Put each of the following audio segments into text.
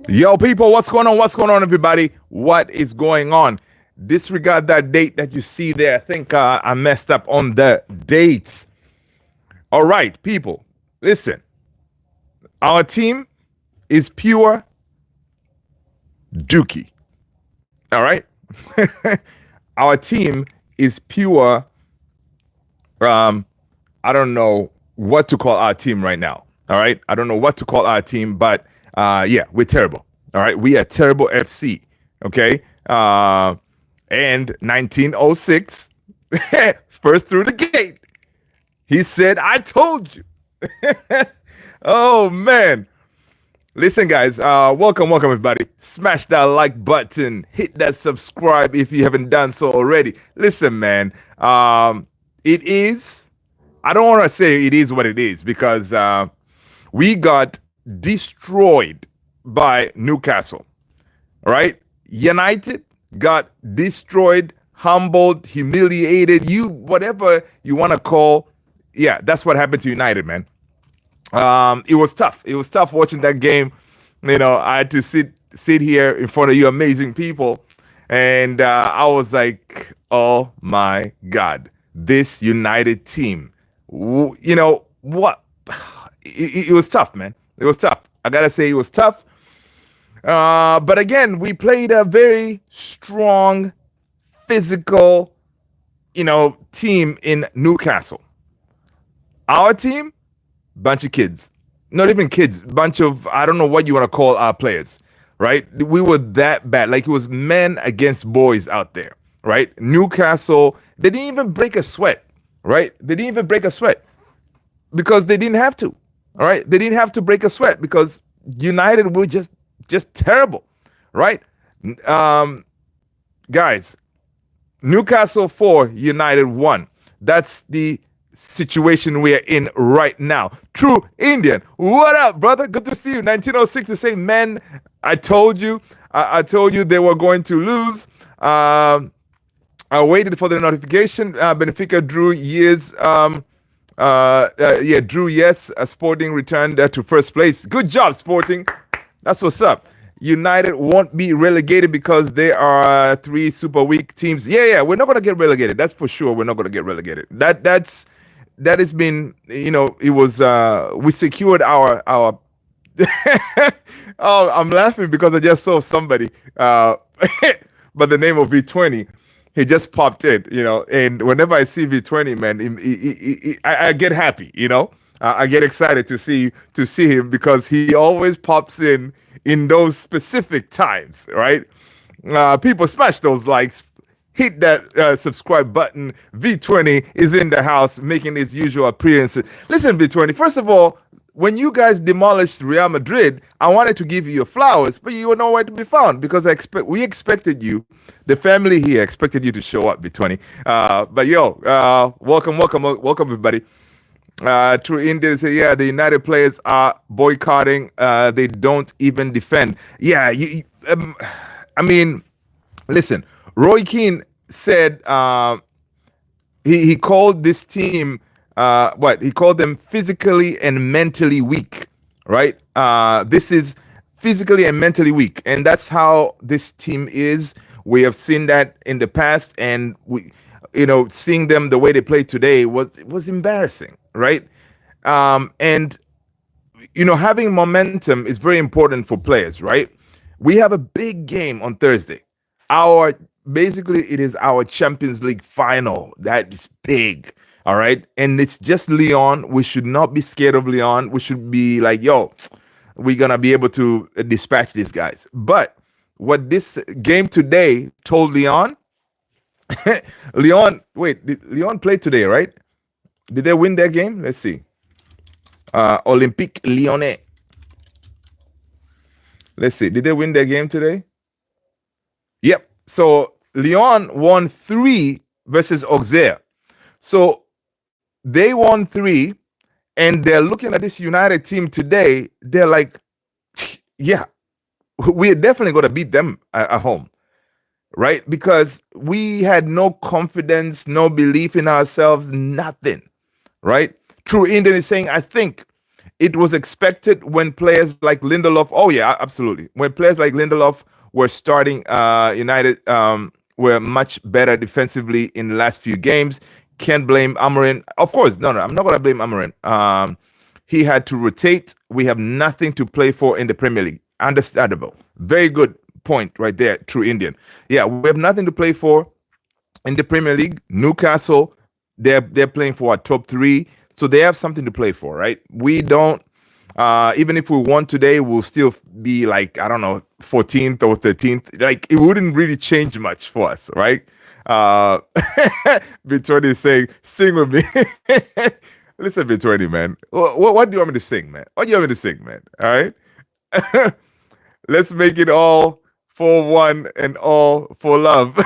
Yo, people, what's going on? What's going on, everybody? What is going on? Disregard that date that you see there. I think I messed up on the dates. All right, people, listen. Our team is pure Dookie. All right? Our team is pure, I don't know what to call our team right now. All right? I don't know what to call our team, but yeah, we're terrible. All right? We are terrible FC. Okay? And 1906, first through the gate, he said, I told you. Oh, man. Listen, guys, welcome, everybody. Smash that like button. Hit that subscribe if you haven't done so already. Listen, man, it is, I don't want to say it is what it is because we got destroyed by Newcastle, all right? United got destroyed, humbled, humiliated, whatever you want to call. Yeah, that's what happened to United, man. It was tough. It was tough watching that game. You know, I had to sit here in front of you amazing people, and I was like, oh my God, this United team. You know what? It was tough, man. It was tough. I gotta say, it was tough. But again, we played a very strong, physical, team in Newcastle. Our team, bunch of kids, not even kids, bunch of, I don't know what you want to call our players, right? We were that bad. Like, it was men against boys out there, right? Newcastle, they didn't even break a sweat, right? They didn't even break a sweat because they didn't have to, all right? They didn't have to break a sweat because United were just terrible, right? Guys, Newcastle 4, United 1. That's the situation we are in right now. True Indian, what up, brother? Good to see you. 1906 to say, man, I told you. I told you they were going to lose. I waited for the notification. Benfica drew years. Drew yes. Sporting returned to first place. Good job, Sporting. That's what's up. United won't be relegated because they are three super weak teams. Yeah, we're not going to get relegated. That's for sure. We're not going to get relegated. That has been, it was, we secured our oh, I'm laughing because I just saw somebody by the name of V20. He just popped in, and whenever I see V20, man, I get happy, I get excited to see him because he always pops in those specific times, right? People smash those likes, hit that subscribe button. V20 is in the house making his usual appearances. Listen, V20, first of all, when you guys demolished Real Madrid, I wanted to give you your flowers, but you were nowhere to be found because we expected you, the family here expected you to show up, V20. But yo, welcome, everybody. True Indian say, yeah, the United players are boycotting. They don't even defend. Yeah, I mean, listen, Roy Keane said he called this team he called them physically and mentally weak, right? This is physically and mentally weak, and that's how this team is. We have seen that in the past, and seeing them the way they play today was embarrassing, right? And having momentum is very important for players, right? We have a big game on Thursday. It is our Champions League final. That is big. All right. And it's just Lyon. We should not be scared of Lyon. We should be like, yo, we're going to be able to dispatch these guys. But what this game today told Lyon, did Lyon play today, right? Did they win their game? Let's see. Olympique Lyonnais. Let's see. Did they win their game today? Yep. So Lyon won 3 versus Auxerre. So they won 3, and they're looking at this United team today. They're like, yeah, we're definitely going to beat them at home, right? Because we had no confidence, no belief in ourselves, nothing, right? True Indian is saying, I think it was expected when players like Lindelof. Oh yeah, absolutely. When players like Lindelof were starting, United were much better defensively in the last few games. Can't blame Amorim. Of course, no, I'm not gonna blame Amorim. He had to rotate. We have nothing to play for in the Premier League. Understandable. Very good point right there. True Indian. Yeah, we have nothing to play for in the Premier League. Newcastle, they're playing for a top three, so they have something to play for, right? We don't. Even if we won today, we'll still be like, I don't know, 14th or 13th. Like, it wouldn't really change much for us, right? Victoria is saying, sing with me. Listen, Victoria, man. What do you want me to sing, man? What do you want me to sing, man? All right? Let's make it all for one and all for love.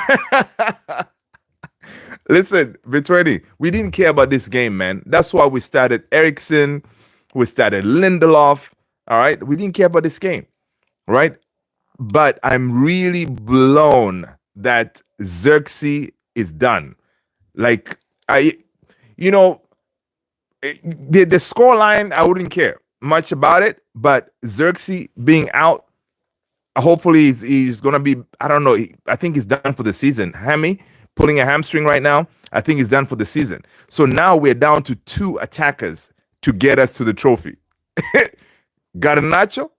Listen, Victoria, we didn't care about this game, man. That's why we started Ericsson. We started Lindelof. All right? We didn't care about this game, right? But I'm really blown that Xerxes is done. Like, you know, the scoreline, I wouldn't care much about it, but Xerxes being out, hopefully he's going to be, I don't know, I think he's done for the season. Hammy, pulling a hamstring right now, I think he's done for the season. So now we're down to 2 attackers to get us to the trophy. Garnacho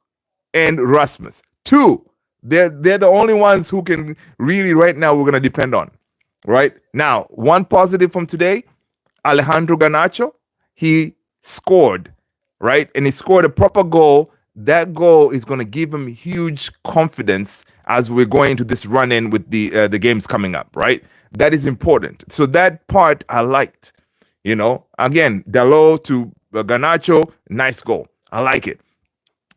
and Rasmus. 2. They're the only ones who can really right now we're going to depend on. Right? Now, one positive from today, Alejandro Garnacho, he scored, right? And he scored a proper goal. That goal is going to give him huge confidence as we're going into this run-in with the games coming up, right? That is important. So that part I liked. You know, again, Dalot to Garnacho, nice goal. I like it.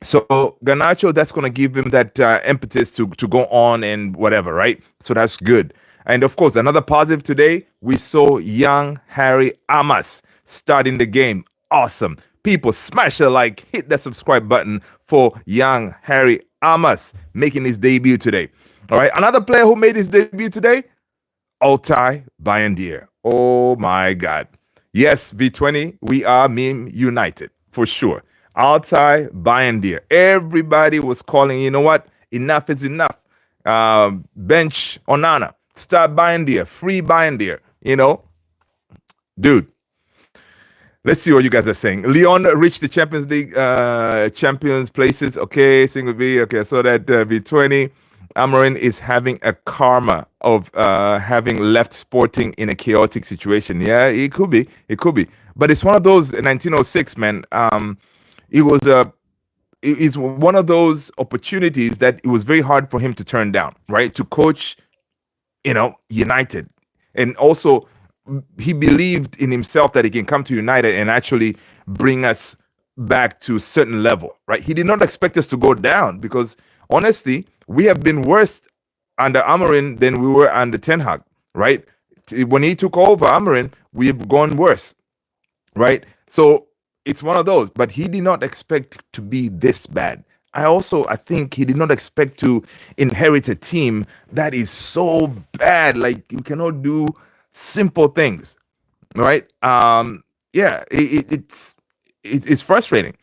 So Garnacho, that's going to give him that impetus to go on and whatever, right? So that's good. And of course, another positive today, we saw young Harry Amas starting the game. Awesome. People, smash a like, hit that subscribe button for young Harry Amas making his debut today. All right, another player who made his debut today, Altay Bayindir. Oh my God. Yes, V20, we are meme united for sure. Altay Bayindir. Everybody was calling, you know what? Enough is enough. Bench Onana. Start Bayindir. Free Bayindir. You know, dude. Let's see what you guys are saying. Lyon reached the Champions League champions places. Okay, single B. Okay, so that V20. Amorim is having a karma of having left Sporting in a chaotic situation. Yeah, it could be. It could be. But it's one of those 1906, man. It was it's one of those opportunities that it was very hard for him to turn down, right? To coach, you know, United. And also he believed in himself that he can come to United and actually bring us back to a certain level, right? He did not expect us to go down because honestly, we have been worse under Amorim than we were under Ten Hag, right? When he took over Amorim, we've gone worse, right? So it's one of those, but he did not expect to be this bad. I think he did not expect to inherit a team that is so bad. Like, you cannot do simple things, right? Yeah, it's frustrating.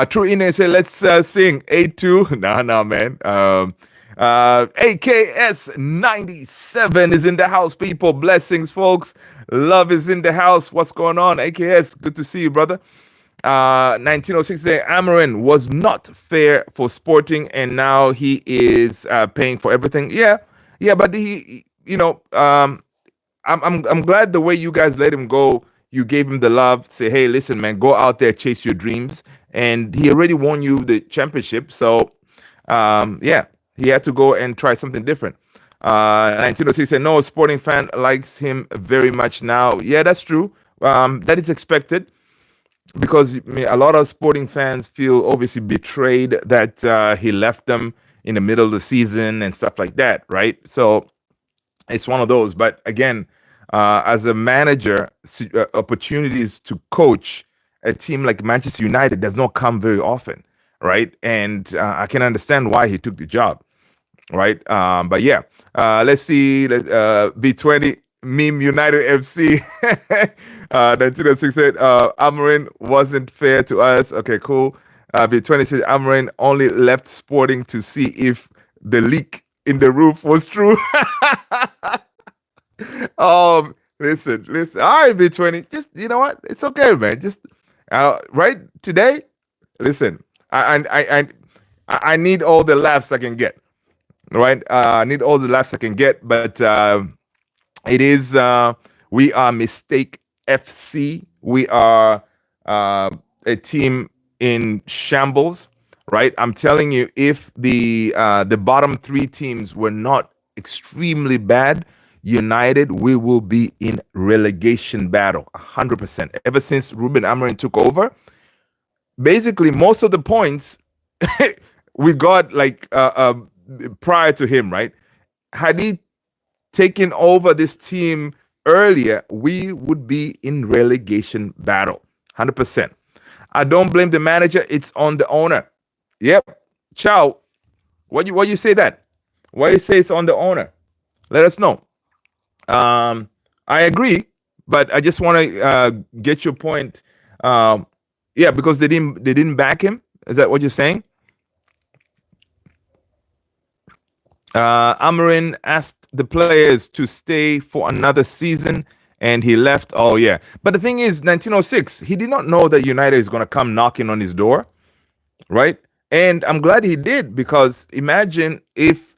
True Indian say, let's sing A2. Nah, man. AKS 97 is in the house, people. Blessings, folks. Love is in the house. What's going on? AKS, good to see you, brother. 1906 say, Amorim was not fair for Sporting, and now he is paying for everything. Yeah, but he, you know, I'm glad the way you guys let him go. You gave him the love. Say, hey, listen, man, go out there, chase your dreams. And he already won you the championship. So, yeah, he had to go and try something different. 1906 said, no Sporting fan likes him very much now. Yeah, that's true. That is expected because a lot of Sporting fans feel obviously betrayed that he left them in the middle of the season and stuff like that, right? So it's one of those. But again, as a manager, opportunities to coach a team like Manchester United does not come very often, right? And I can understand why he took the job, right? But yeah, let's see. V20 Meme United FC. 1906 said, Amarin wasn't fair to us. Okay, cool. B20 said, Amarin only left Sporting to see if the leak in the roof was true. Listen. All right, B20. Just, you know what? It's okay, man. Just, right today, listen, I need all the laughs I can get. Right? I need all the laughs I can get, but it is we are Mistake FC. We are a team in shambles, right? I'm telling you, if the bottom three teams were not extremely bad, United, we will be in relegation battle, 100%. Ever since Ruben Amorim took over, basically most of the points we got like prior to him, right? Had he taken over this team earlier, we would be in relegation battle, 100%. I don't blame the manager; it's on the owner. Yep, Chow. What you say that? Why you say it's on the owner? Let us know. I agree, but I just want to get your point. Yeah, because they didn't back him. Is that what you're saying? Amarin asked the players to stay for another season, and he left. Oh yeah, but the thing is, 1906, he did not know that United is going to come knocking on his door, right? And I'm glad he did, because imagine if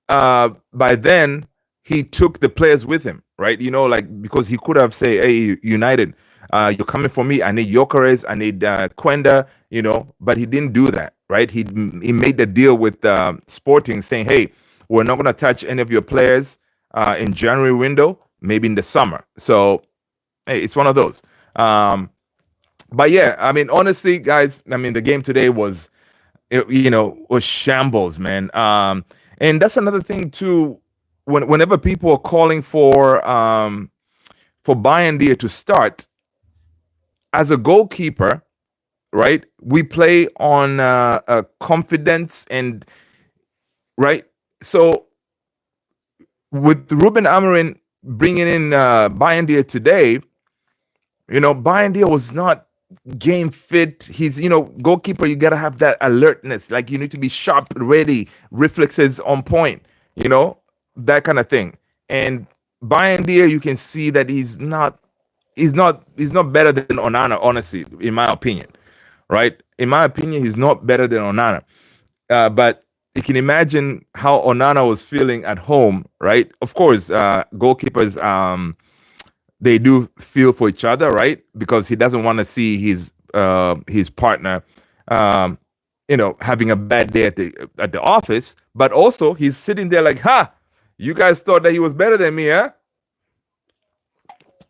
by then he took the players with him, right? You know, like, because he could have said, "Hey, United, you're coming for me. I need Gyökeres, I need Quenda," you know, but he didn't do that, right? He made the deal with Sporting, saying, "Hey, we're not going to touch any of your players in January window, maybe in the summer." So, hey, it's one of those. But yeah, I mean, honestly, guys, I mean, the game today was, was shambles, man. And that's another thing too. Whenever people are calling for Bayendier to start as a goalkeeper, right? We play on confidence and right. So with Ruben Amorim bringing in Bayendier today, Bayendier was not game fit. He's, goalkeeper, you got to have that alertness. Like, you need to be sharp, ready, reflexes on point, that kind of thing. And Bayendier, you can see that he's not better than Onana, honestly, in my opinion, right? In my opinion, he's not better than Onana. But you can imagine how Onana was feeling at home, right? Of course, goalkeepers, they do feel for each other, right? Because he doesn't want to see his partner, having a bad day at the office. But also, he's sitting there like, "Ha! You guys thought that he was better than me, huh?"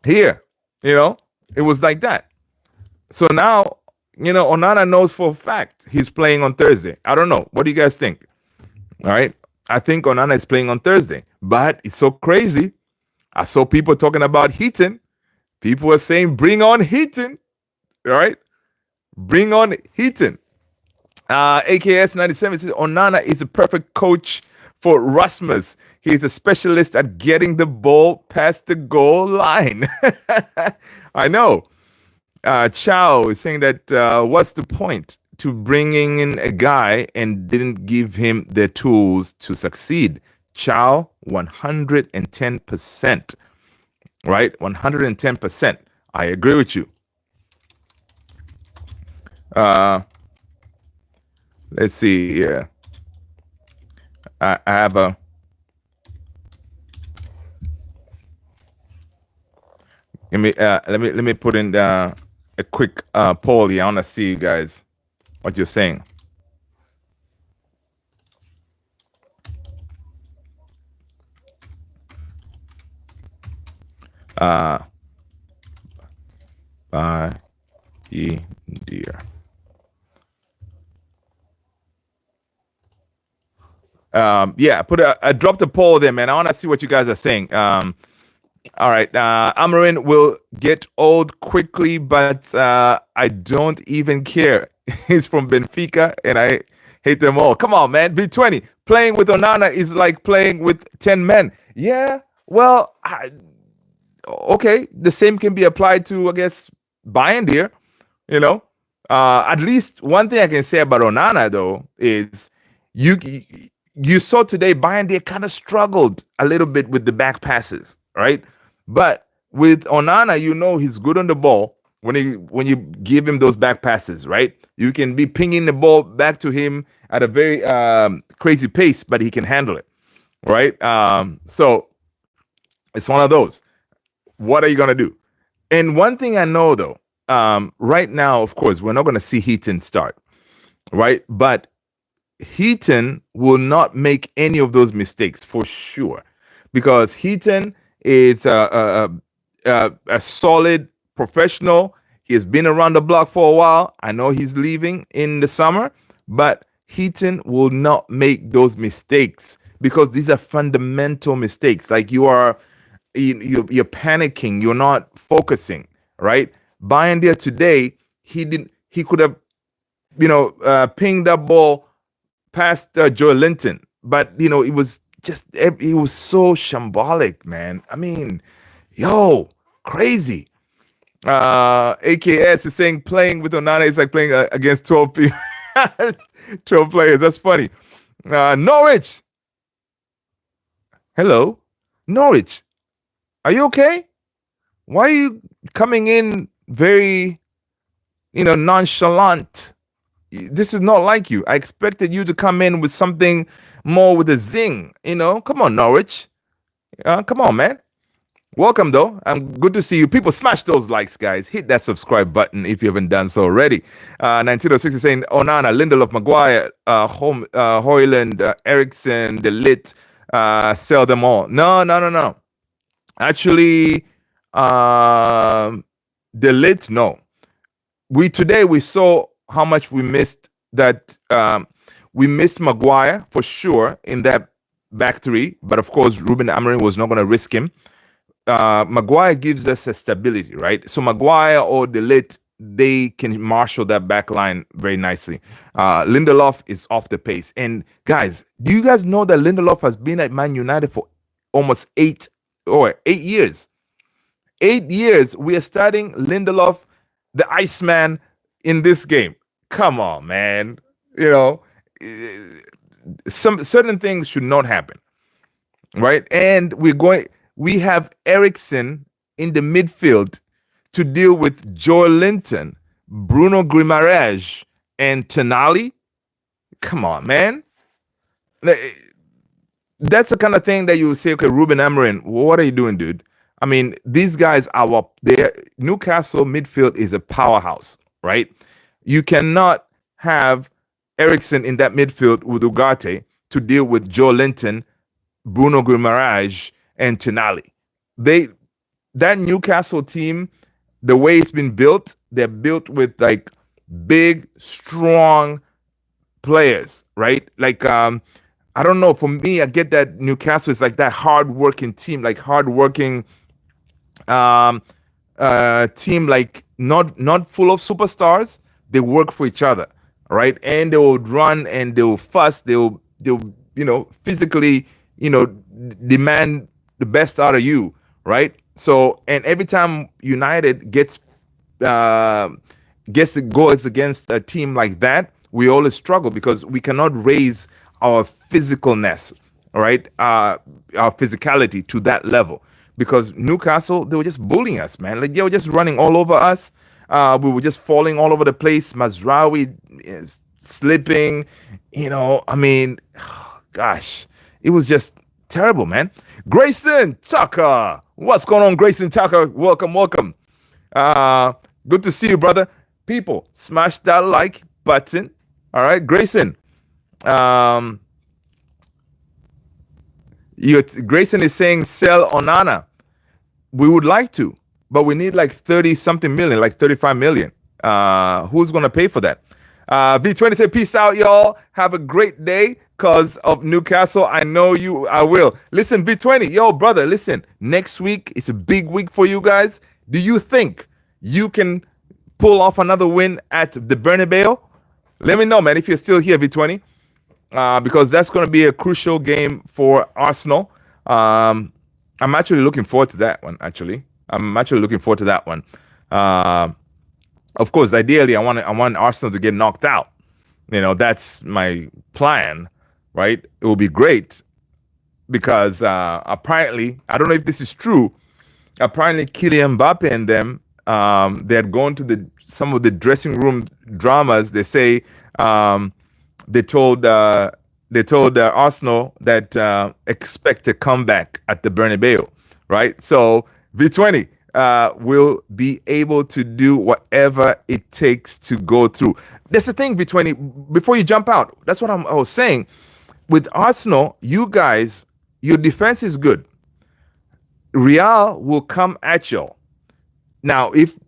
Here, it was like that. So now, Onana knows for a fact he's playing on Thursday. I don't know. What do you guys think? All right. I think Onana is playing on Thursday, but it's so crazy. I saw people talking about Heaton. People are saying, "Bring on Heaton." All right. Bring on Heaton. AKS 97 says Onana is a perfect coach for Rasmus. He's a specialist at getting the ball past the goal line. I know. Chow is saying that what's the point to bringing in a guy and didn't give him the tools to succeed? Chow, 110%. Right? 110%. I agree with you. Let's see here. I have a let me put in a quick poll here. I want to see you guys what you're saying. Dear. Yeah, I dropped a poll there, man. I want to see what you guys are saying. All right. Amarin will get old quickly, but I don't even care. He's from Benfica, and I hate them all. Come on, man. B20. Playing with Onana is like playing with 10 men. Yeah, well, okay, the same can be applied to, I guess, Bayern. You know, at least one thing I can say about Onana though is you you saw today Bayern kind of struggled a little bit with the back passes, right? But with Onana, you know he's good on the ball when you give him those back passes, right? You can be pinging the ball back to him at a very crazy pace, but he can handle it, right? So it's one of those. What are you gonna do? And one thing I know though, right now, of course, we're not going to see Heaton start, right? But Heaton will not make any of those mistakes for sure, because Heaton is a solid professional. He has been around the block for a while. I know he's leaving in the summer, but Heaton will not make those mistakes because these are fundamental mistakes. Like you're panicking, you're not focusing, right? Bayern there today, he could have, pinged that ball past Joe Linton, but it was so shambolic, man. I mean, yo, crazy. AKS is saying playing with Onana is like playing against 12 people. 12 players. That's funny. Norwich. Hello, Norwich. Are you okay? Why are you coming in very, nonchalant? This is not like you. I expected you to come in with something more with a zing. Come on, Norwich. Come on, man. Welcome, though. I'm good to see you. People, smash those likes, guys. Hit that subscribe button if you haven't done so already. 1906 is saying Onana, Lindelof, Maguire, Hoyland, Ericsson, De Ligt, sell them all. No. Actually, De Ligt, no. Today we saw how much we missed that. We missed Maguire for sure in that back three, but of course Ruben Amorim was not going to risk him. Maguire gives us a stability, right? So Maguire or De Ligt, they can marshal that back line very nicely. Lindelof is off the pace. And guys, do you guys know that Lindelof has been at Man United for almost 8 years? 8 years. We are starting Lindelof, the Iceman, in this game. Come on, man. Some certain things should not happen, right? And we have Ericsson in the midfield to deal with Joe Linton, Bruno Guimaraes, and Tonali. Come on, man. That's the kind of thing that you would say, okay, Ruben Amorim, what are you doing, dude? I mean, these guys are up there. Newcastle midfield is a powerhouse, right? You cannot have Ericsson in that midfield with Ugarte to deal with Joe Linton, Bruno Guimaraes, and Tonali. That Newcastle team, the way it's been built, they're built with like big, strong players, right? Like I don't know. For me, I get that Newcastle is like that hard-working team, like hard-working team, like not full of superstars. They work for each other, right? And they will run and they'll fuss. They'll physically demand the best out of you, right? So, and every time United gets goals against a team like that, we always struggle because we cannot raise our physicalness, all right, our physicality to that level. Because Newcastle, they were just bullying us, man. Like they were just running all over us. We were just falling all over the place. Mazraoui is slipping. I mean, gosh, it was just terrible, man. Grayson Tucker, what's going on, Grayson Tucker? Welcome. Good to see you, brother. People, smash that like button. All right, Grayson. Grayson is saying sell Onana. We would like to, but we need like 30 something million, like 35 million. Who's gonna pay for that? V20 said, peace out, y'all. Have a great day because of Newcastle. I know I will. Listen, V20, yo, brother, listen. Next week, it's a big week for you guys. Do you think you can pull off another win at the Bernabeu? Let me know, man, if you're still here, V20. Because that's going to be a crucial game for Arsenal. I'm actually looking forward to that one, actually. I'm actually looking forward to that one. Uh, of course, ideally, I want Arsenal to get knocked out. That's my plan, right? It will be great because apparently, I don't know if this is true. Apparently, Kylian Mbappe and them, they had gone to some of the dressing room dramas. They say um, they told Arsenal that expect a comeback at the Bernabeu, right? So V20 will be able to do whatever it takes to go through. That's the thing, V20. Before you jump out, that's what I was saying. With Arsenal, you guys, your defense is good. Real will come at you. Now, if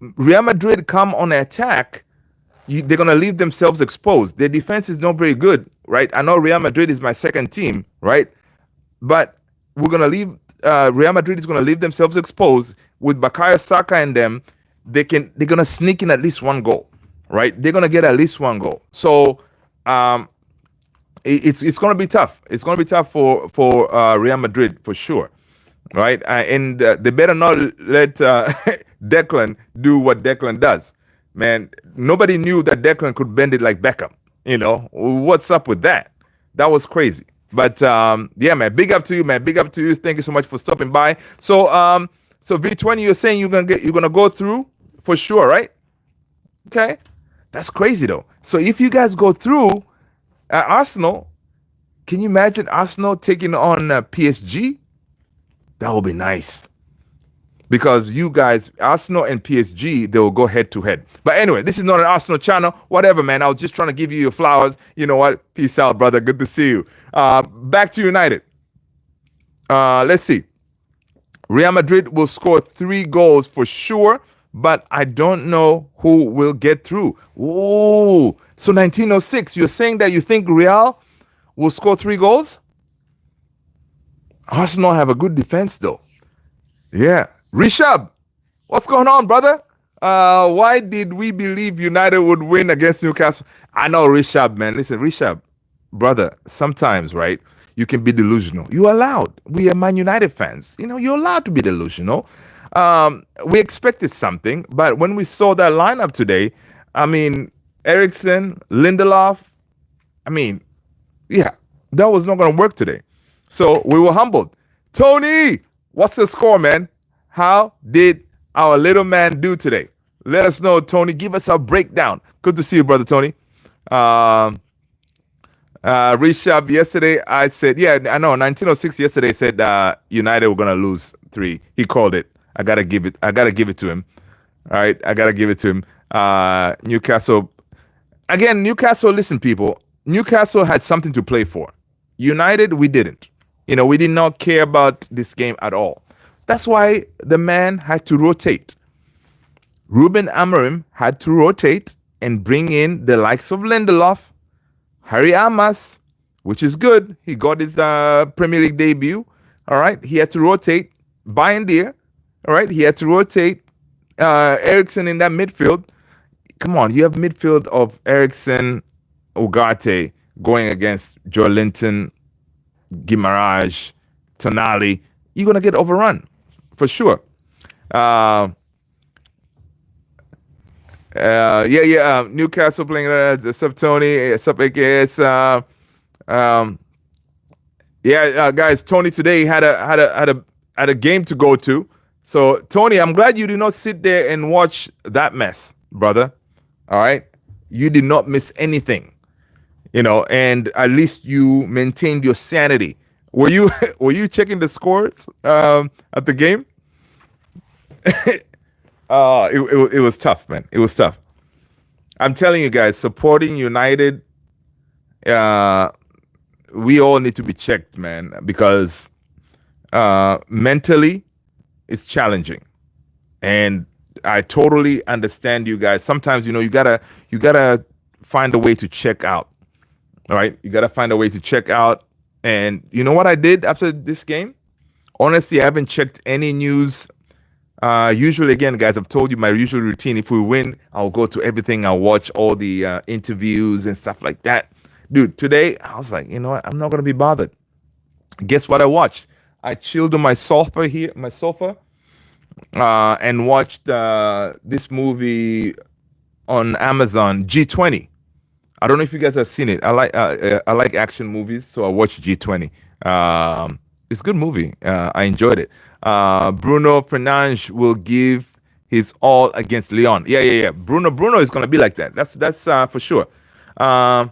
Real Madrid come on attack, they're going to leave themselves exposed. Their defense is not very good, right? I know Real Madrid is my second team, right? But we're going to leave, Real Madrid is going to leave themselves exposed. With Bukayo Saka and them, they're going to sneak in at least one goal, right? They're going to get at least one goal. So it's going to be tough. It's going to be tough for Real Madrid for sure, right? And they better not let Declan do what Declan does. Man, nobody knew that Declan could bend it like Beckham. What's up with that? That was crazy. But yeah, man, big up to you, man. Big up to you. Thank you so much for stopping by. So V20, you're saying you're gonna go through for sure, right? Okay, that's crazy though. So if you guys go through Arsenal, can you imagine Arsenal taking on PSG? That would be nice. Because you guys, Arsenal and PSG, they will go head to head. But anyway, this is not an Arsenal channel. Whatever, man. I was just trying to give you your flowers. You know what? Peace out, brother. Good to see you. Back to United. Let's see. Real Madrid will score 3 goals for sure, but I don't know who will get through. Ooh. So 1906, you're saying that you think Real will score 3 goals? Arsenal have a good defense, though. Yeah. Rishab, what's going on, brother? Why did we believe United would win against Newcastle? I know, Rishab, man. Listen, Rishab, brother, sometimes, right, you can be delusional. You're allowed. We are Man United fans. You're allowed to be delusional. We expected something, but when we saw that lineup today, I mean, Eriksen, Lindelof, yeah, that was not going to work today. So we were humbled. Tony, what's the score, man? How did our little man do today? Let us know, Tony. Give us a breakdown. Good to see you, brother Tony. Rishab, yesterday I said, yeah, I know, 1906 yesterday said United were gonna lose 3. He called it. I gotta give it to him. All right, I gotta give it to him. Newcastle, again, listen, people. Newcastle had something to play for. United, we didn't. We did not care about this game at all. That's why the man had to rotate. Ruben Amorim had to rotate and bring in the likes of Lindelof, Harry Amas, which is good. He got his Premier League debut. All right. He had to rotate Bayern. All right. He had to rotate Eriksen in that midfield. Come on. You have midfield of Eriksen, Ugarte going against Joe Linton, Guimaraes, Tonali. You're going to get overrun. For sure. Newcastle playing sub Tony, sub AKS. Guys, Tony today had a game to go to. So Tony, I'm glad you did not sit there and watch that mess, brother. All right, you did not miss anything, and at least you maintained your sanity. Were you checking the scores at the game? It was tough, man. It was tough. I'm telling you guys, supporting United, we all need to be checked, man, because mentally it's challenging. And I totally understand you guys. Sometimes, you gotta find a way to check out. All right. You gotta find a way to check out. And you know what I did after this game? Honestly, I haven't checked any news. Usually, again, guys, I've told you my usual routine. If we win, I'll go to everything. I'll watch all the interviews and stuff like that. Dude, today, I was like, you know what? I'm not going to be bothered. Guess what I watched? I chilled on my sofa here, and watched this movie on Amazon, G20. I don't know if you guys have seen it. I like action movies, so I watched G20. It's a good movie. I enjoyed it. Bruno Fernandes will give his all against Leon. Yeah. Bruno is gonna be like that. That's for sure. Um,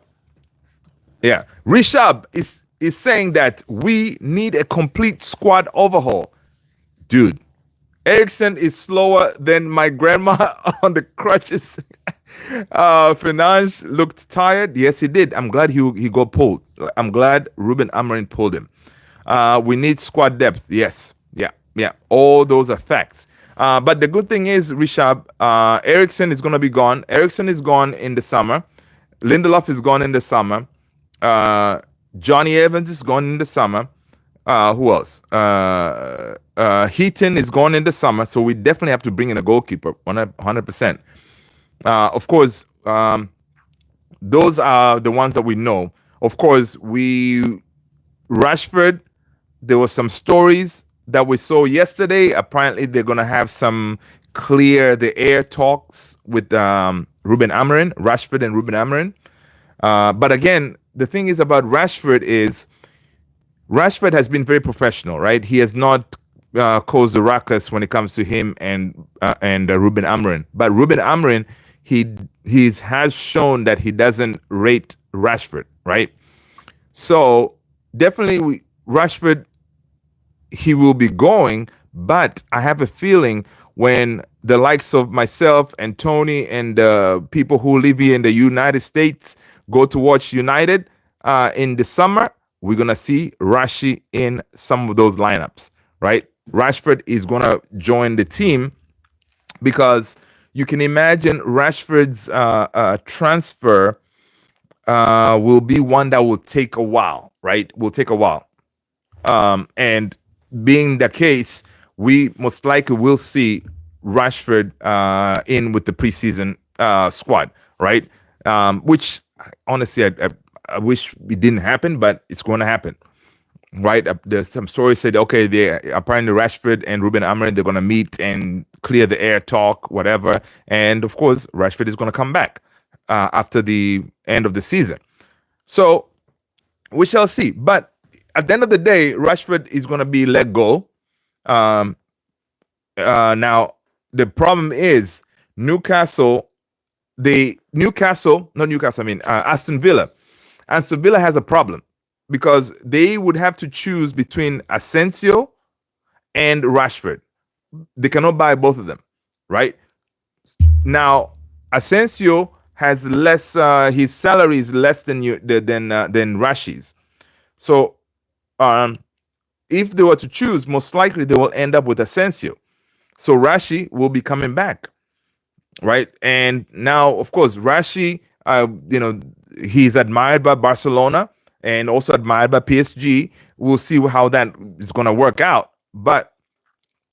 yeah. Rishab is saying that we need a complete squad overhaul, dude. Ericsson is slower than my grandma on the crutches. Fernandes looked tired. Yes, he did. I'm glad he got pulled. I'm glad Ruben Amorim pulled him. We need squad depth. Yes. Yeah. All those are facts. But the good thing is, Rishab, Ericsson is going to be gone. Ericsson is gone in the summer. Lindelof is gone in the summer. Johnny Evans is gone in the summer. Who else? Heaton is gone in the summer, so we definitely have to bring in a goalkeeper, 100%. Of course, those are the ones that we know. Of course, Rashford. There were some stories that we saw yesterday. Apparently, they're gonna have some clear the air talks with Ruben Amorim, Rashford and Ruben Amorim. But again, the thing is about Rashford is Rashford has been very professional, right? He has not caused the ruckus when it comes to him and Ruben Amorim. But Ruben Amorim, he has shown that he doesn't rate Rashford, right? So definitely Rashford, he will be going, but I have a feeling when the likes of myself and Tony and people who live here in the United States go to watch United in the summer, we're gonna see Rashi in some of those lineups, right? Rashford is gonna join the team because you can imagine Rashford's transfer will be one that will take a while, right? Will take a while. And being the case, we most likely will see Rashford in with the preseason squad, right? Which honestly, I wish it didn't happen, but it's going to happen, right? There's some stories said, okay, they apparently Rashford and Ruben Amorim, they're going to meet and clear the air talk, whatever. And of course, Rashford is going to come back after the end of the season. So we shall see. But at the end of the day, Rashford is going to be let go. Now, the problem is Newcastle, Aston Villa. Aston Villa has a problem because they would have to choose between Asensio and Rashford. They cannot buy both of them, right? Now, Asensio has less. His salary is less than Rashi's. So, if they were to choose, most likely they will end up with Asensio. So Rashi will be coming back, right? And now, of course, Rashi, he's admired by Barcelona and also admired by PSG. We'll see how that is going to work out. But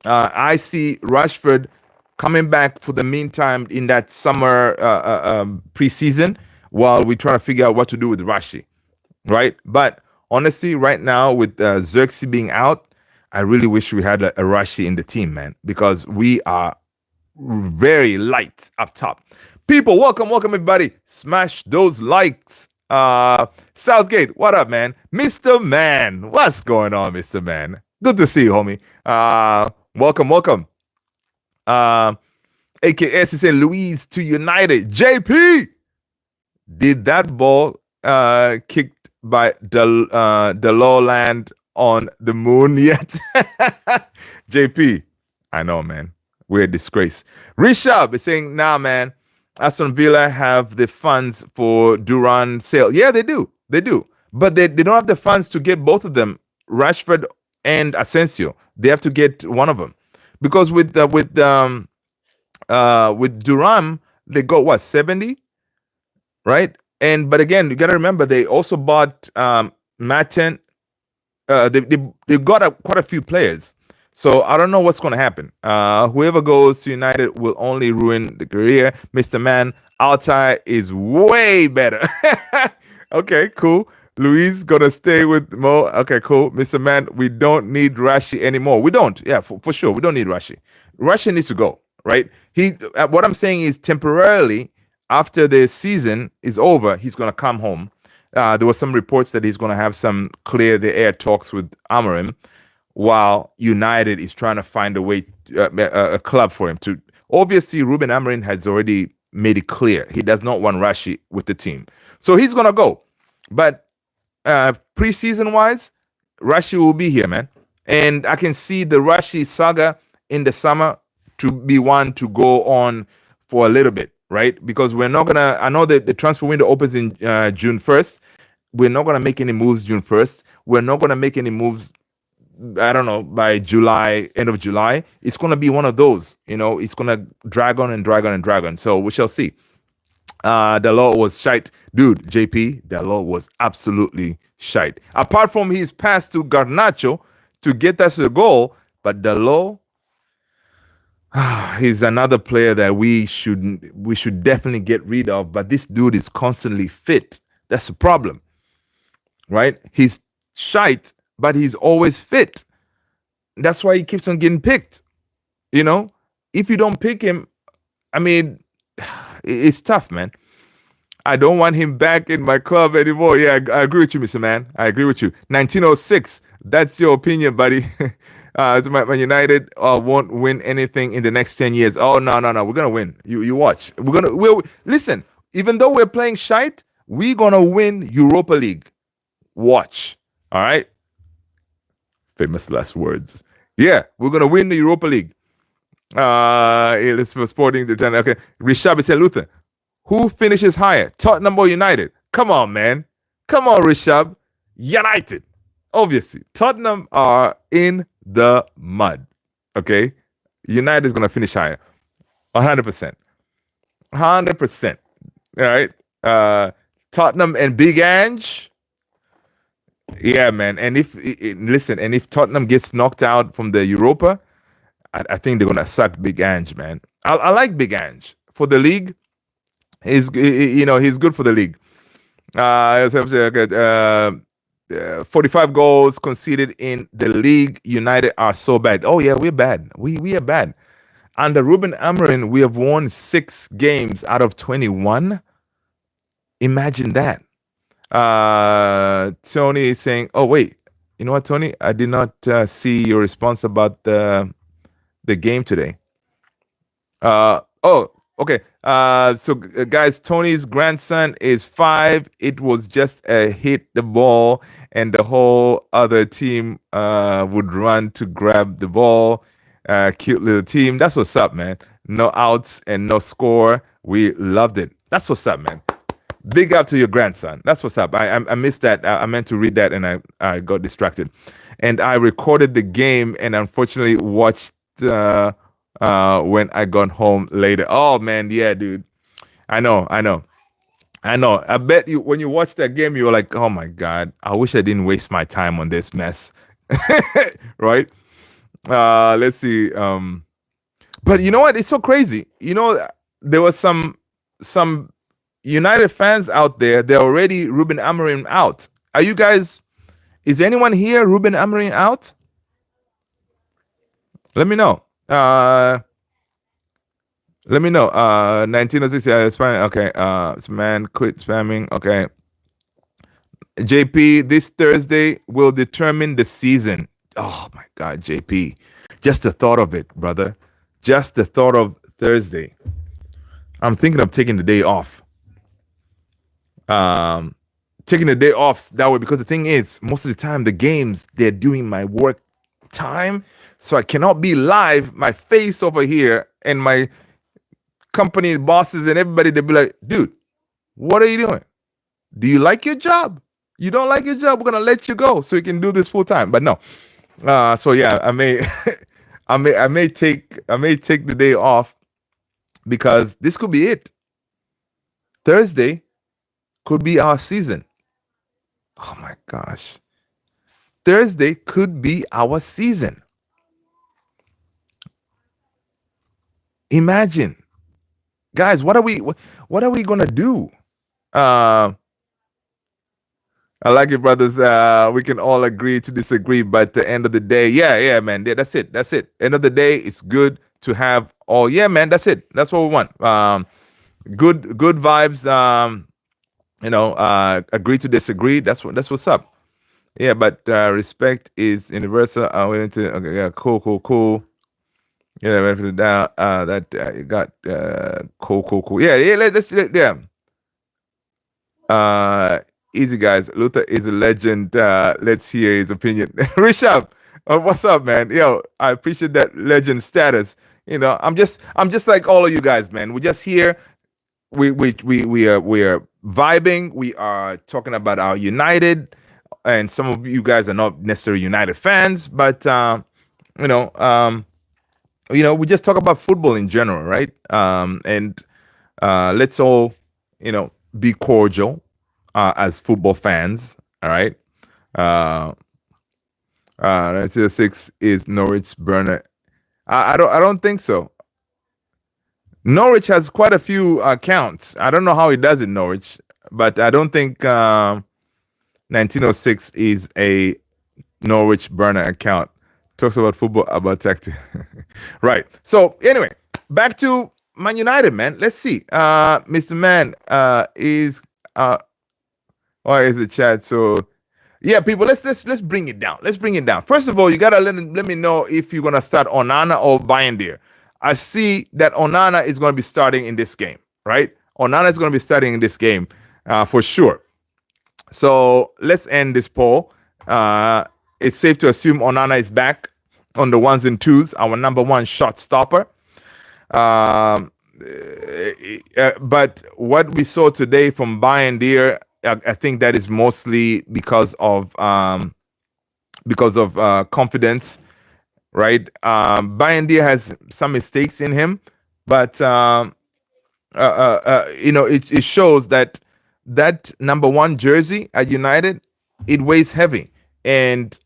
I see Rashford coming back for the meantime in that summer preseason while we try to figure out what to do with Rashi, right? But honestly, right now with Xerxes being out, I really wish we had a Rashi in the team, man, because we are very light up top. People, welcome everybody. Smash those likes. Southgate, what up, man? Mr. Man, what's going on, Mr. Man? Good to see you, homie. Welcome. AKS is saying Louise to United. JP, did that ball kicked by the lowland on the moon yet? JP, I know, man. We're a disgrace. Rishab is saying, nah, man. Aston Villa have the funds for Duran sale. Yeah, they do. But they don't have the funds to get both of them, Rashford and Asensio. They have to get one of them. Because with Duran, they got what, 70? Right? But again, you gotta remember they also bought Matten. They got quite a few players. So I don't know what's going to happen. Whoever goes to United will only ruin the career. Mr. Man, Altai is way better. Okay, cool. Luis gonna stay with Mo. Okay, cool. Mr. Man, we don't need Rashi anymore. We don't. Yeah, for sure. We don't need Rashi. Rashi needs to go, right? What I'm saying is temporarily after the season is over, he's gonna come home. There were some reports that he's gonna have some clear the air talks with Amorim, while United is trying to find a way, a club for him to. Obviously, Ruben Amorim has already made it clear he does not want Rashi with the team, so he's gonna go. But preseason wise, Rashi will be here, man. And I can see the Rashi saga in the summer to be one to go on for a little bit, right? Because we're not gonna. I know that the transfer window opens in June 1st. We're not gonna make any moves June 1st. We're not gonna make any moves. I don't know, by July, end of July. It's gonna be one of those. It's gonna drag on and drag on and drag on. So we shall see. The law was shite. Dude, JP, the law was absolutely shite. Apart from his pass to Garnacho to get us a goal, but the law, he's another player that we should definitely get rid of. But this dude is constantly fit. That's the problem, right? He's shite, but he's always fit. That's why he keeps on getting picked. If you don't pick him, I mean, it's tough, man. I don't want him back in my club anymore. Yeah, I agree with you, Mr. Man. I agree with you. 1906. That's your opinion, buddy. Man United won't win anything in the next 10 years. Oh, no. We're going to win. You watch. Listen, even though we're playing shite, we're going to win Europa League. Watch. All right? Famous last words. Yeah, we're going to win the Europa League. It's for Sporting. Okay. Rishab said, Luther, who finishes higher, Tottenham or United? Come on, man. Come on, Rishab. United. Obviously, Tottenham are in the mud. Okay? United is going to finish higher. 100%. 100%. All right? Tottenham and Big Ange. Yeah, man. And if Tottenham gets knocked out from the Europa, I think they're going to suck Big Ange, man. I like Big Ange. For the league, he's good for the league. 45 goals conceded in the league. United are so bad. Oh yeah, we're bad. We are bad. Under Ruben Amorim, we have won 6 games out of 21. Imagine that. Tony is saying, "Oh wait, you know what, Tony? I did not see your response about the game today." Okay. So guys, Tony's grandson is 5. It was just a hit the ball, and the whole other team would run to grab the ball. Cute little team. That's what's up, man. No outs and no score. We loved it. That's what's up, man. Big up to your grandson. That's what's up. I missed that. I meant to read that, and I got distracted. And I recorded the game, and unfortunately watched when I got home later. Oh man, yeah, dude. I know. I bet you when you watched that game, you were like, "Oh my god, I wish I didn't waste my time on this mess." Right? Let's see. But you know what? It's so crazy. There was some United fans out there. They're already Ruben Amorim out. Are you guys? Is anyone here Ruben Amorim out? Let me know. Let me know. 1906. It's fine. Okay. Man, quit spamming. Okay. JP, this Thursday will determine the season. Oh my God, JP. Just the thought of it, brother. Just the thought of Thursday. I'm thinking of taking the day off. Taking the day off that way, because the thing is, most of the time the games, they're doing my work time, so I cannot be live. My face over here and my company bosses and everybody, they'll be like, dude, what are you doing? Do you like your job? You don't like your job, we're gonna let you go so you can do this full time. But no. So yeah, I may I may take the day off, because this could be it. Thursday could be our season. Oh my gosh. Thursday could be our season. Imagine. Guys, what are we gonna do? I like it, brothers. We can all agree to disagree, but at the end of the day, yeah, man. Yeah, that's it. That's it. End of the day, it's good to have all. Yeah, man. That's it. That's what we want. Good vibes. Agree to disagree. That's what's up. Yeah, but respect is universal. I went into okay, yeah, cool. Yeah, right for the down. That you got cool. Yeah. Yeah. Uh, Easy guys. Luther is a legend. Let's hear his opinion. Rishabh, what's up, man? Yo, I appreciate that legend status. I'm just like all of you guys, man. We're just here. We are vibing. We are talking about our United, and some of you guys are not necessarily United fans, but you know, um, we just talk about football in general, right? And let's all, be cordial as football fans. All right. Uh, 1906 is Norwich burner. I don't think so. Norwich has quite a few accounts. I don't know how he does it, Norwich, but I don't think 1906 is a Norwich burner account. Talks about football, about tactics. Right. So anyway, back to Man United, man. Let's see. Mr. Man is or is it Chad? So yeah, people, let's bring it down. Let's bring it down. First of all, you gotta let me know if you're gonna start Onana or Bayindir. I see that Onana is gonna be starting in this game, right? Onana is gonna be starting in this game for sure. So let's end this poll. It's safe to assume Onana is back on the ones and twos, our number one shot stopper. But what we saw today from Bayindir, I think that is mostly because of confidence, right? Bayindir has some mistakes in him, but it shows that number one jersey at United, it weighs heavy, and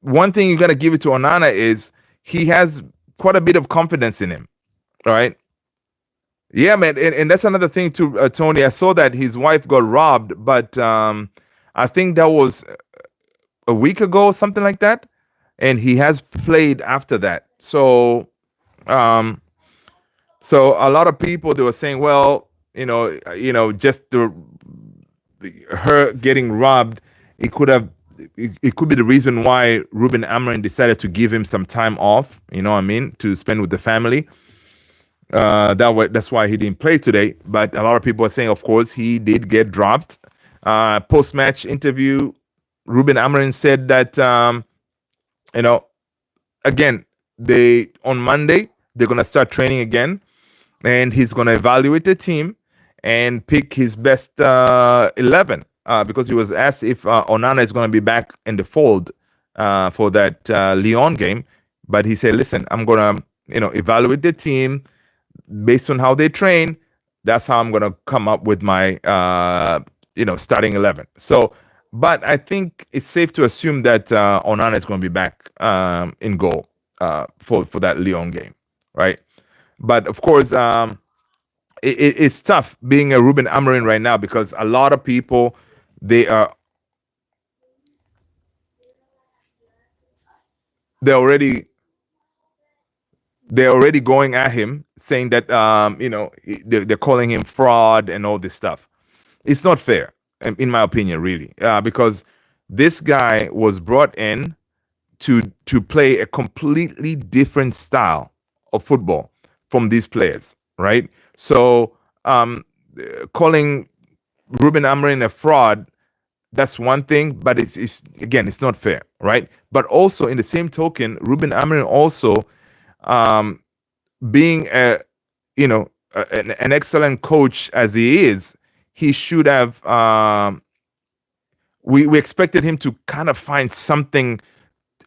one thing you got to give it to Onana is he has quite a bit of confidence in him, right? Yeah, man, and that's another thing too, Tony. I saw that his wife got robbed, but I think that was a week ago, something like that, and he has played after that. Um, so a lot of people, they were saying, well, just her getting robbed, it could have. It could be the reason why Ruben Amorim decided to give him some time off. You know what I mean, to spend with the family. That's why he didn't play today. But a lot of people are saying, of course, he did get dropped. Post-match interview, Ruben Amorim said that again, on Monday they're gonna start training again, and he's gonna evaluate the team and pick his best 11. Because he was asked if Onana is going to be back in the fold for that Lyon game, but he said, "Listen, I'm going to evaluate the team based on how they train. That's how I'm going to come up with my starting 11." So, but I think it's safe to assume that Onana is going to be back in goal for that Lyon game, right? But of course, it's tough being a Ruben Amorim right now because a lot of people, they are they're already going at him, saying that they're calling him fraud and all this stuff. It's not fair, in my opinion, really, because this guy was brought in to play a completely different style of football from these players, right? So calling Ruben Amorim a fraud, that's one thing, but it's again, it's not fair, right? But also in the same token, Ruben Amorim also, being an excellent coach as he is, he should have. We expected him to kind of find something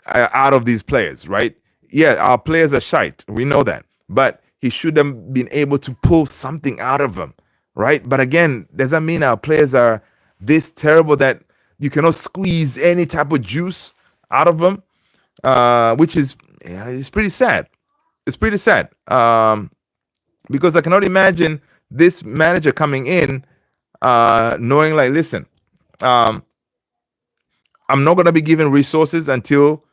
out of these players, right? Yeah, our players are shite. We know that, but he should have been able to pull something out of them, right? But again, does that mean our players are this terrible that you cannot squeeze any type of juice out of them? Which is, it's pretty sad. It's pretty sad, because I cannot imagine this manager coming in knowing, like, listen, Um, I'm not going to be giving resources until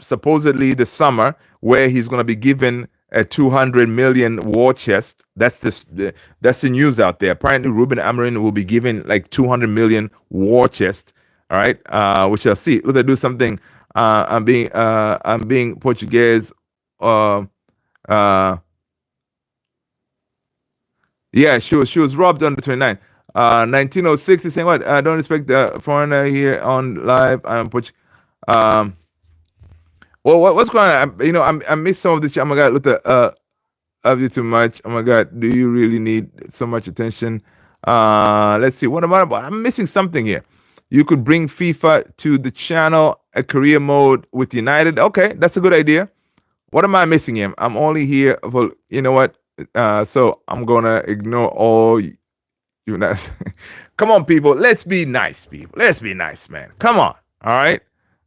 supposedly the summer, where he's going to be given a 200 million war chest. That's the news out there. Apparently, Ruben Amorim will be given like 200 million war chest. All right, we shall see. Look, I do something. I'm being Portuguese. Uh, uh, yeah, she was robbed on the 29th. 1906 is saying what? I don't respect the foreigner here on live. Um, well, what's going on? I missed some of this. Oh my God, look at love you too much. Oh my God, do you really need so much attention? Let's see. What am I about? I'm missing something here. You could bring FIFA to the channel, a career mode with United. Okay, that's a good idea. What am I missing here? I'm only here for, you know what? So I'm gonna ignore all you guys. Come on, people. Let's be nice, people. Let's be nice, man. Come on. All right.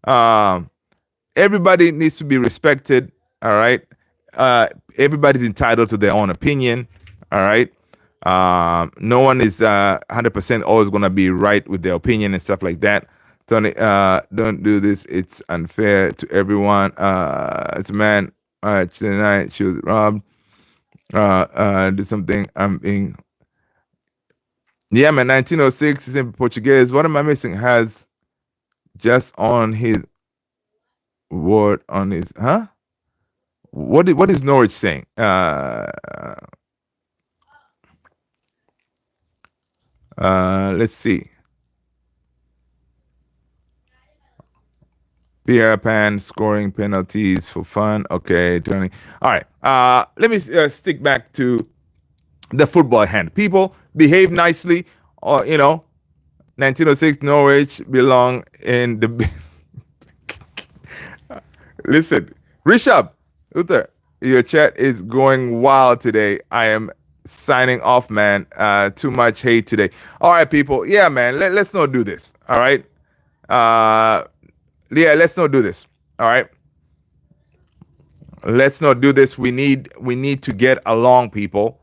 Um, Everybody needs to be respected. All right. Everybody's entitled to their own opinion. All right. No one is 100% always going to be right with their opinion and stuff like that. Tony, don't do this. It's unfair to everyone. It's a man. Tonight she was robbed. Do something. I'm being. Yeah, man. 1906 is in Portuguese. What am I missing? Has just on his word on his what is Norwich saying? Let's see. Pierre Pan scoring penalties for fun. Okay, Tony. All right. Let me stick back to the football hand. People behave nicely. Or 1906 Norwich belong in the. Listen, Rishabh, Luther, your chat is going wild today. I am signing off, man. Too much hate today. All right, people. Yeah, man. Let's not do this. All right. Yeah, let's not do this. All right. Let's not do this. We need to get along, people.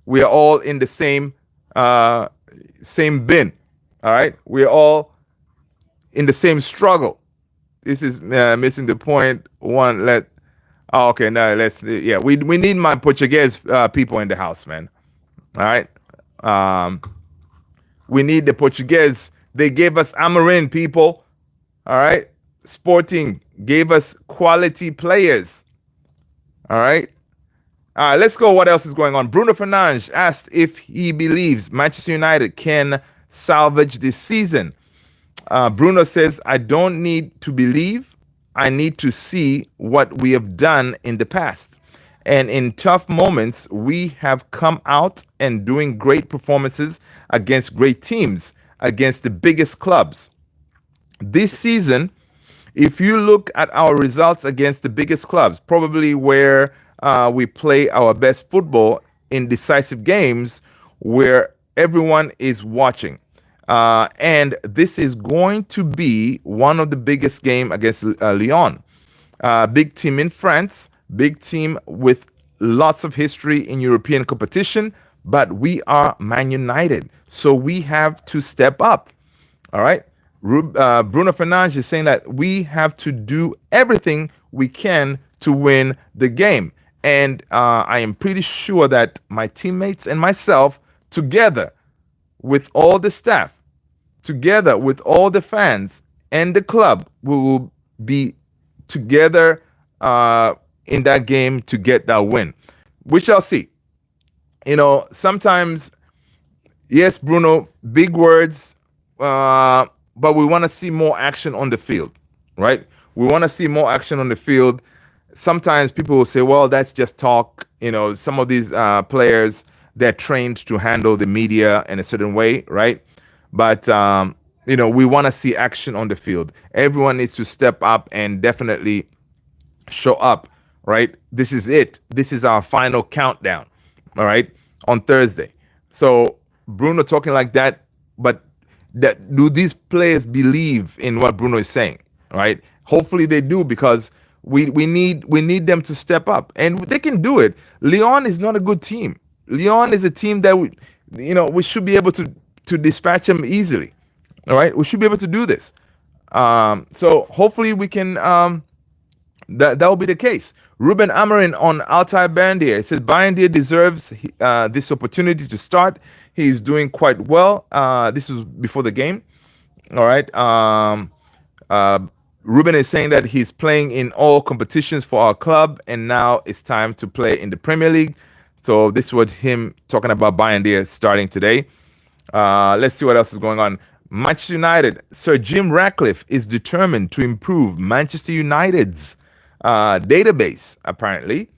We are all in the same bin. All right. We're all in the same struggle. This is missing the point. Okay, no, we need my Portuguese people in the house, man. All right. We need the Portuguese. They gave us Amorim, people. All right. Sporting gave us quality players. All right. Let's go. What else is going on? Bruno Fernandes asked if he believes Manchester United can salvage this season. Bruno says, I don't need to believe. I need to see what we have done in the past. And in tough moments, we have come out and doing great performances against great teams, against the biggest clubs. This season, if you look at our results against the biggest clubs, probably where we play our best football in decisive games where everyone is watching. And this is going to be one of the biggest game against Lyon. Big team in France, big team with lots of history in European competition, but we are Man United. So we have to step up. All right. Bruno Fernandes is saying that we have to do everything we can to win the game. And I am pretty sure that my teammates and myself, together with all the staff, together with all the fans and the club, we will be together in that game to get that win. We shall see. Sometimes, yes, Bruno, big words, but we want to see more action on the field, right? We want to see more action on the field. Sometimes people will say, well, that's just talk. Some of these players, they're trained to handle the media in a certain way, right? But, we want to see action on the field. Everyone needs to step up and definitely show up, right? This is it. This is our final countdown, all right, on Thursday. So Bruno talking like that, but do these players believe in what Bruno is saying, right? Hopefully they do, because we need them to step up, and they can do it. Lyon is not a good team. Lyon is a team that we should be able to dispatch them easily. All right, we should be able to do this. So hopefully we can. That will be the case. Ruben Amarin on Altai Bandier. It says Bandier deserves this opportunity to start. He's doing quite well. This was before the game. All right. Uh, Ruben is saying that he's playing in all competitions for our club, and now it's time to play in the Premier League. So this was him talking about Bandier starting today. Let's see what else is going on. Manchester United. Sir Jim Ratcliffe is determined to improve Manchester United's database. Apparently,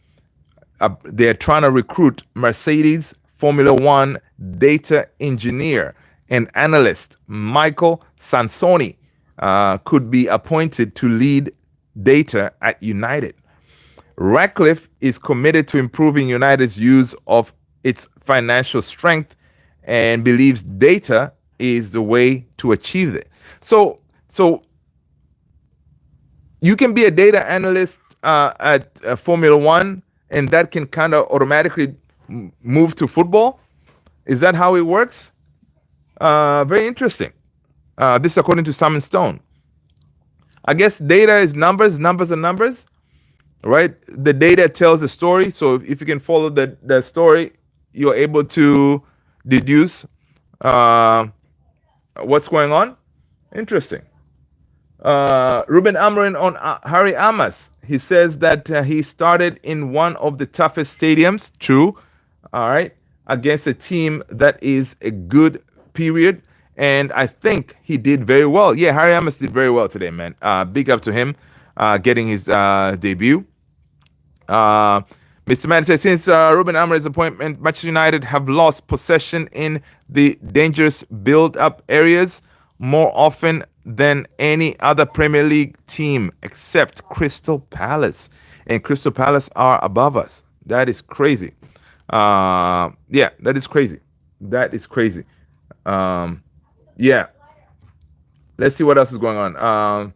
they're trying to recruit Mercedes Formula One data engineer and analyst Michael Sansoni could be appointed to lead data at United. Ratcliffe is committed to improving United's use of its financial strength and believes data is the way to achieve it. So you can be a data analyst at Formula One, and that can kind of automatically move to football. Is that how it works? Very interesting. This is according to Simon Stone. I guess data is numbers. Numbers are numbers, right? The data tells the story. So if you can follow the story, you're able to deduce what's going on. Interesting. Ruben Amarin on Harry Amas. He says that he started in one of the toughest stadiums. True. All right. Against a team that is a good period. And I think he did very well. Yeah, Harry Amas did very well today, man. Big up to him getting his debut. Mr. Man says, since Ruben Amarin's appointment, Manchester United have lost possession in the dangerous build-up areas more often than any other Premier League team except Crystal Palace. And Crystal Palace are above us. That is crazy. Yeah, that is crazy. That is crazy. Yeah. Let's see what else is going on.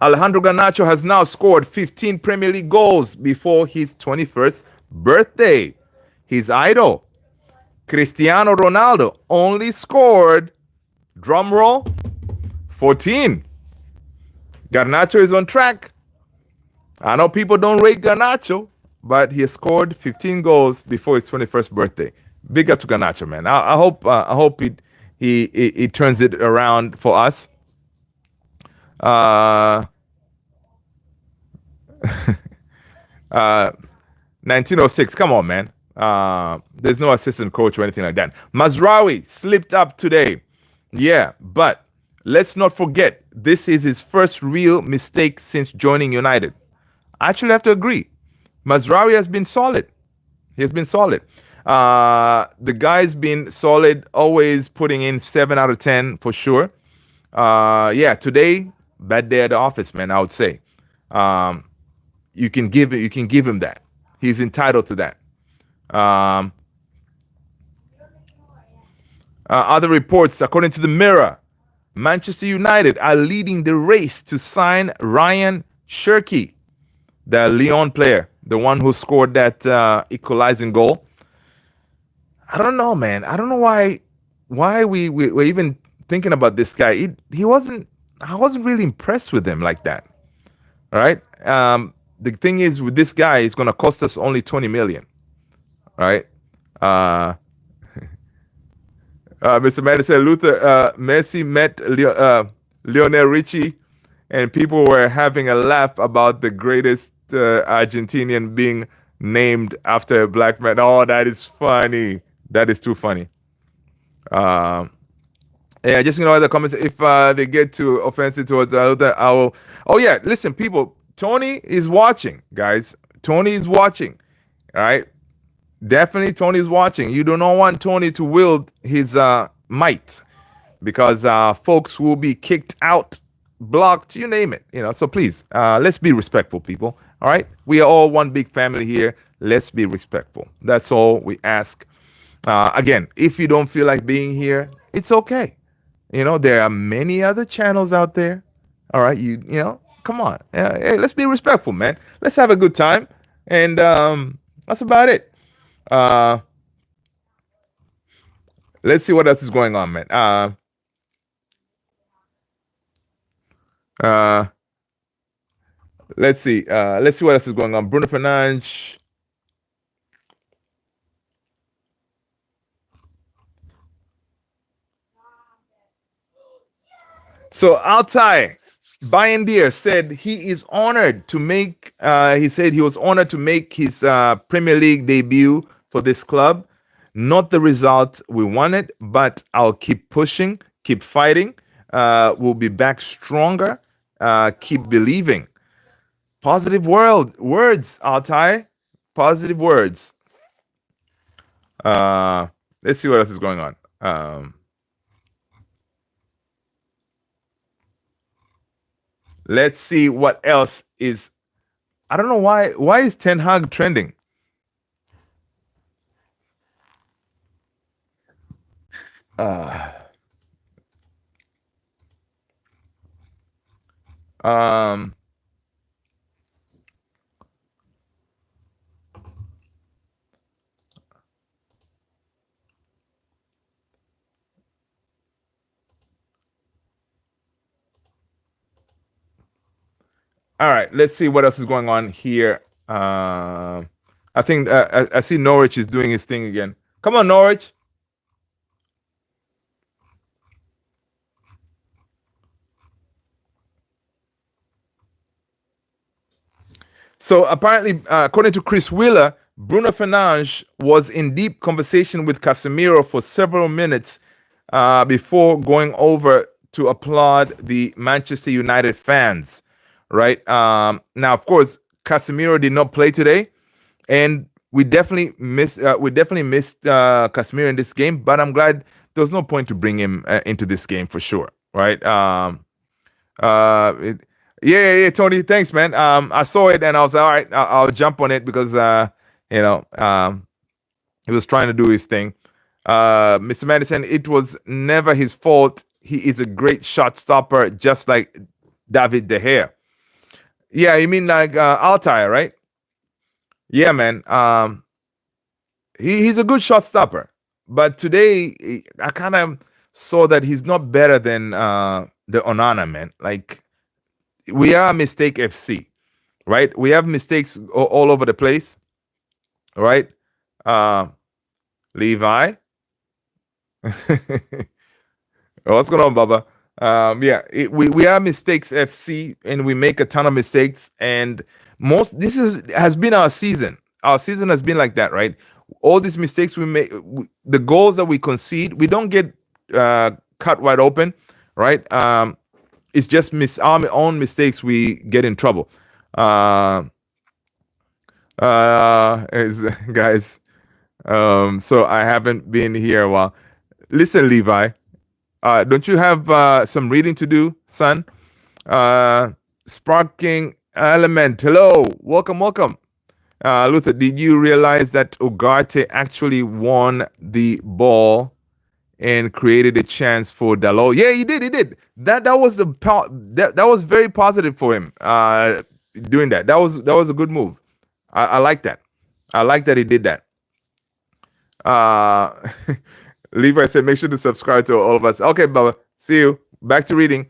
Alejandro Garnacho has now scored 15 Premier League goals before his 21st birthday. His idol, Cristiano Ronaldo, only scored, drum roll, 14. Garnacho is on track. I know people don't rate Garnacho, but he has scored 15 goals before his 21st birthday. Big up to Garnacho, man. I hope he turns it around for us. 1906. Come on, man. There's no assistant coach or anything like that. Mazraoui slipped up today. Yeah, but let's not forget, this is his first real mistake since joining United. I actually have to agree. Mazraoui has been solid. He has been solid. The guy's been solid, always putting in 7 out of 10 for sure. Yeah, today, bad day at the office, man, I would say. You can give him that. He's entitled to that. Other reports, according to the Mirror, Manchester United are leading the race to sign Ryan Cherki, the Lyon player, the one who scored that equalizing goal. I don't know, man. I don't know why we're even thinking about this guy. I wasn't really impressed with him like that. All right. The thing is, with this guy, it's going to cost us only 20 million. All right. Mr. Madden said Messi met Lionel Richie, and people were having a laugh about the greatest Argentinian being named after a black man. Oh, that is funny. That is too funny. Yeah, just the comments. If they get too offensive towards the other, I will. Oh yeah, listen, people. Tony is watching, guys. Tony is watching. All right. Definitely, Tony is watching. You do not want Tony to wield his might, because folks will be kicked out, blocked, you name it. So please, let's be respectful, people. All right. We are all one big family here. Let's be respectful. That's all we ask. Again, if you don't feel like being here, it's okay. There are many other channels out there. All right, come on. Hey, let's be respectful, man. Let's have a good time, and that's about it. Let's see what else is going on, man. Uh, let's see. Let's see what else is going on. Bruno Fernandes. So Altai Bayendier said he is honored to make. He said he was honored to make his Premier League debut for this club. Not the result we wanted, but I'll keep pushing, keep fighting. We'll be back stronger. Keep believing. Positive words, Altai. Positive words. Let's see what else is going on. Let's see what else is. I don't know why. Why is Ten Hag trending? Um. All right. Let's see what else is going on here. I think I see Norwich is doing his thing again. Come on, Norwich. So apparently, according to Chris Wheeler, Bruno Fernandes was in deep conversation with Casemiro for several minutes before going over to applaud the Manchester United fans. Right now, of course, Casemiro did not play today, and we definitely missed Casemiro in this game. But I'm glad there was no point to bring him into this game for sure. Right. Yeah, Tony. Thanks, man. I saw it and I was all right. I'll jump on it because he was trying to do his thing. Mr. Madison, it was never his fault. He is a great shot stopper, just like David De Gea. Yeah, you mean like Altair, right? Yeah, man. He's a good shot stopper, but today I kind of saw that he's not better than the Onana, man. Like, we are mistake FC, right? We have mistakes all over the place, right? Levi. What's going on, Baba? We have mistakes FC, and we make a ton of mistakes. And this has been our season. Our season has been like that, right? All these mistakes we make, the goals that we concede, we don't get cut wide open, right? It's just our own mistakes we get in trouble. Guys, so I haven't been here a while. Listen, Levi, don't you have some reading to do, son? Sparking Element, hello, welcome. Luther, did you realize that Ugarte actually won the ball and created a chance for Dalot? Yeah, he did. That was that was very positive for him. Doing that. That was a good move. I like that. I like that he did that. Levi said, make sure to subscribe to all of us. Okay, Baba. See you. Back to reading.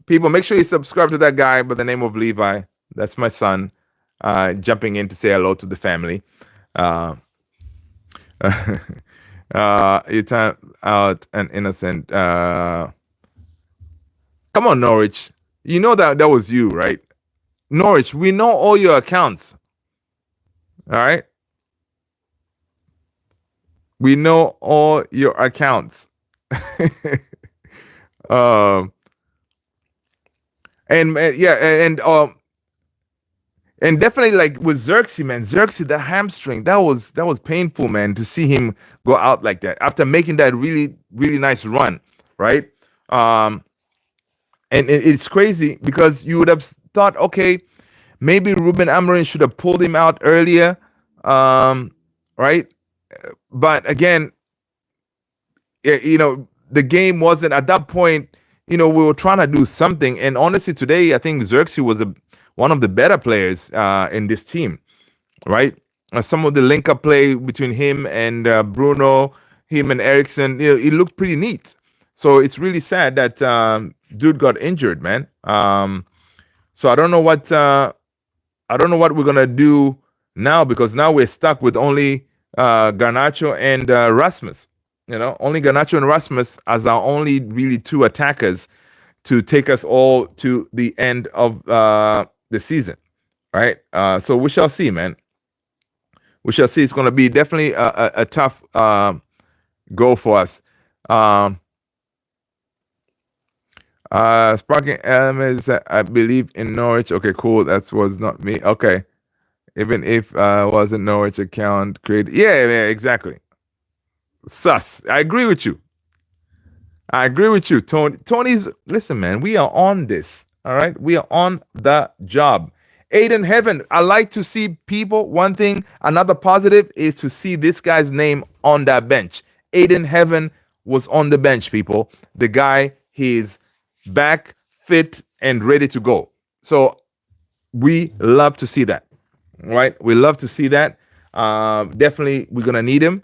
People, make sure you subscribe to that guy by the name of Levi. That's my son. Jumping in to say hello to the family. You turn out an innocent. Come on, Norwich. You know that was you, right? Norwich, we know all your accounts. All right. We know all your accounts. And definitely, like with Xerxes, man, the hamstring, that was painful, man, to see him go out like that after making that really, really nice run, right? And it's crazy because you would have thought, okay, maybe Ruben Amorim should have pulled him out earlier, right? But again, the game wasn't at that point. We were trying to do something, and honestly, today I think Xerxes was one of the better players in this team, right? Some of the link-up play between him and Bruno, him and Ericsson, it looked pretty neat. So it's really sad that dude got injured, man. So I don't know what we're gonna do now, because now we're stuck with only Garnacho and Rasmus. Only Garnacho and Rasmus as our only really two attackers to take us all to the end of the season, right? So we shall see, man. We shall see. It's going to be definitely a tough goal for us. Sparking elements, I believe in Norwich. Okay, cool. That was not me. Okay. Even if wasn't Norwich account created. Yeah, exactly. Sus. I agree with you. Tony. Tony's, listen, man, we are on this. All right. We are on the job. Aiden Heaven, I like to see people. One thing, another positive is to see this guy's name on that bench. Aiden Heaven was on the bench, people. The guy, he's back, fit, and ready to go. So we love to see that, right? We love to see that. Definitely, we're going to need him.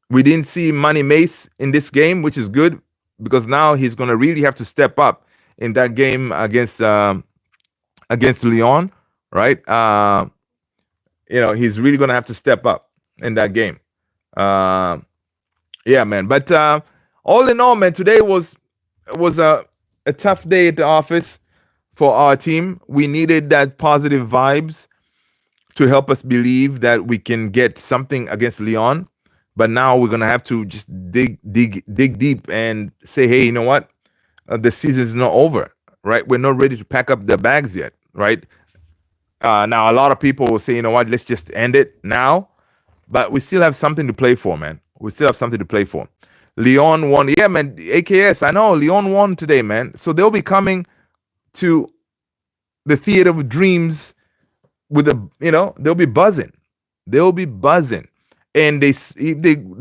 We didn't see Manny Mace in this game, which is good, because now he's going to really have to step up in that game against Lyon, right? He's really going to have to step up in that game. Yeah, man. But all in all, man, today was a tough day at the office for our team. We needed that positive vibes to help us believe that we can get something against Lyon. But now we're gonna have to just dig deep and say, hey, you know what? The season is not over, right? We're not ready to pack up the bags yet, right? Now a lot of people will say, you know what? Let's just end it now. But we still have something to play for, man. We still have something to play for. Lyon won. Yeah, man. AKS. I know Lyon won today, man. So they'll be coming to the Theater of Dreams with they'll be buzzing. They'll be buzzing. And they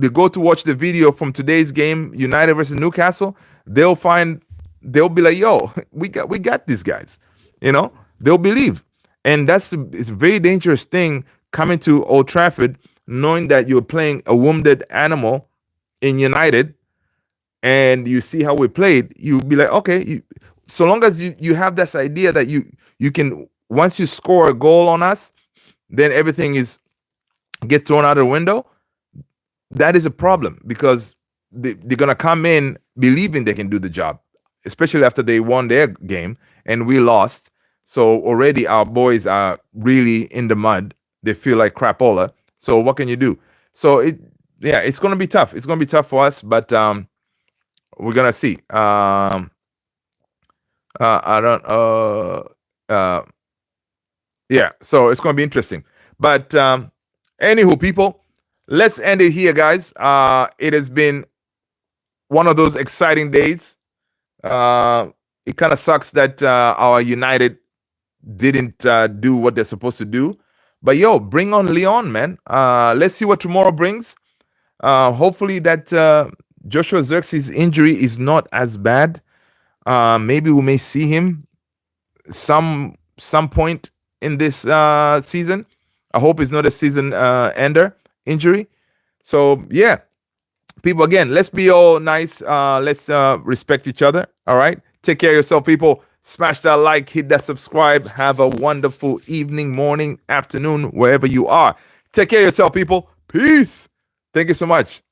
go to watch the video from today's game, United versus Newcastle. They'll be like, yo, we got these guys. They'll believe. And it's a very dangerous thing coming to Old Trafford, knowing that you're playing a wounded animal in United, and you see how we played. You'll be like, okay, so long as you have this idea that you can, once you score a goal on us, then everything get thrown out the window. That is a problem, because they're going to come in believing they can do the job, especially after they won their game and we lost. So already our boys are really in the mud. They feel like crapola. So what can you do? So it's going to be tough. It's going to be tough for us, but we're going to see. I don't yeah, so it's going to be interesting. But anywho, people, let's end it here, guys. It has been one of those exciting days. It kind of sucks that our United didn't do what they're supposed to do. But yo, bring on Lyon, man. Let's see what tomorrow brings. Hopefully that Joshua Xerxes' injury is not as bad. Maybe we may see him some point in this season. I hope it's not a season ender injury. So yeah, people, again, let's be all nice. Let's respect each other. All right. Take care of yourself, people. Smash that like, hit that subscribe. Have a wonderful evening, morning, afternoon, wherever you are. Take care of yourself, people. Peace. Thank you so much.